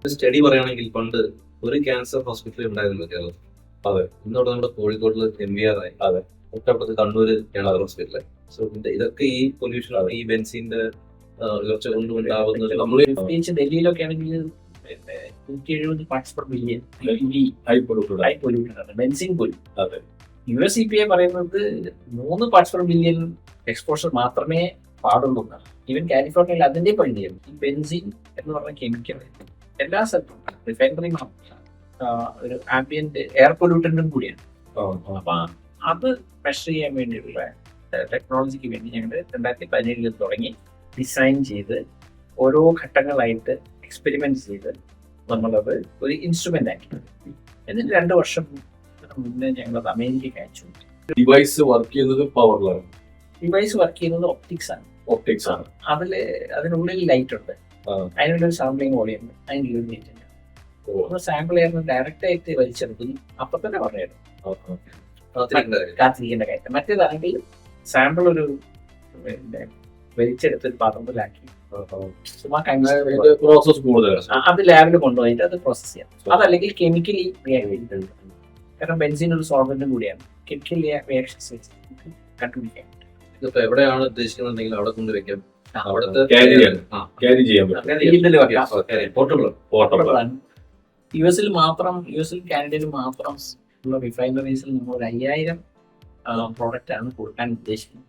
Study പറയുകയാണെങ്കിൽ പണ്ട് ഒരു ക്യാൻസർ ഹോസ്പിറ്റൽ ഉണ്ടായിരുന്നില്ല കേരളം. അതെ. ഇന്നവിടെ നമ്മുടെ കോഴിക്കോട്ടിൽ MVR ആയി. അതെ. തൊട്ടപ്പുറത്ത് കണ്ണൂര് കേരള ഹോസ്പിറ്റലായി. സോ ഇതൊക്കെ ഈ പൊല്യൂഷൻ, ഈ ബെൻസിന്റെ ഉയർച്ച കൊണ്ടുണ്ടാവുന്നത്. നമ്മള് പ്രത്യേകിച്ച് ഡൽഹിയിലൊക്കെ ആണെങ്കിൽ 170 parts per billion high polluted. High polluted ആണ് ബെൻസിൻ പോലും. അതെ. US EPA പറയുന്നത് 3 പാർട്സ് പെർ ബില്യൺ എക്സ്പോഷർ മാത്രമേ പാടുള്ളൂ എന്നാണ്. ഈവൻ കാലിഫോർണിയയിൽ അതിന്റെ പരിധിയാണ്. ഈ ബെൻസിൻ എന്ന് പറഞ്ഞ കെമിക്കൽ എല്ലാ സ്ഥലത്തും റിഫൈനറി ഒരു ആംബിയന്റ് എയർ പൊല്യൂട്ടന്റും കൂടിയാണ്. അപ്പൊ അത് മെഷർ ചെയ്യാൻ വേണ്ടിയുള്ള ടെക്നോളജിക്ക് വേണ്ടി ഞങ്ങൾ 2017 തുടങ്ങി ഡിസൈൻ ചെയ്ത് ഓരോ ഘട്ടങ്ങളായിട്ട് എക്സ്പെരിമെന്റ് ചെയ്ത് നമ്മളത് ഒരു ഇൻസ്ട്രുമെന്റ് ആക്കി. എന്നിട്ട് 2 വർഷം മുന്നേ ഞങ്ങളത് അമേരിക്കയ്ക്ക് അയച്ചു. ഡിവൈസ് വർക്ക് ചെയ്യുന്നത് പവറിലാണ്. ഡിവൈസ് വർക്ക് ചെയ്യുന്നത് ഒപ്റ്റിക്സ് ആണ്. അതിനുള്ളിൽ ലൈറ്റ് ഉണ്ട്. അതിനുള്ള ഒരു സാമ്പിളിംഗ് വോളിയം ഉണ്ട്. അതിന് യൂണിറ്റ് ഉണ്ട്. സാമ്പിൾ ചെയ്യുന്നത് ഡയറക്റ്റ് ആയിട്ട് വലിച്ചെടുക്കുന്നു. അപ്പൊ തന്നെ പറയാം കാത്തിരിക്കേണ്ട കാര്യം. മറ്റേതാണെങ്കിൽ സാമ്പിൾ ഒരു വലിച്ചെടുത്ത് ഒരു പാത്രത്തിലാക്കി പ്രോസസ് കൂടുതലാണ്. അത് ലാബിൽ കൊണ്ടുപോയിട്ട് അത് പ്രോസസ് ചെയ്യാം. അതല്ലെങ്കിൽ കെമിക്കലി റിയാക്ട്, കാരണം ബെൻസിൻ ഒരു സോൾവെന്റും കൂടിയാണ്. കെമിക്കൽ റിയാക്ഷൻസ് കണ്ടുപിടിക്കാൻ ഇതിപ്പോ എവിടെയാണ് ഉദ്ദേശിക്കുന്നുണ്ടെങ്കിൽ അവിടെ കൊണ്ടുവയ്ക്കാം. അവിടുത്തെ ക്യാരി ചെയ്യാൻ പോർട്ടബിൾ. യുഎസിൽ കാനഡയിൽ മാത്രം ഉള്ള റിഫൈനറീസിൽ നമ്മൾ 5000 പ്രോഡക്റ്റ് ആണ് കൊടുക്കാൻ ഉദ്ദേശിക്കുന്നത്.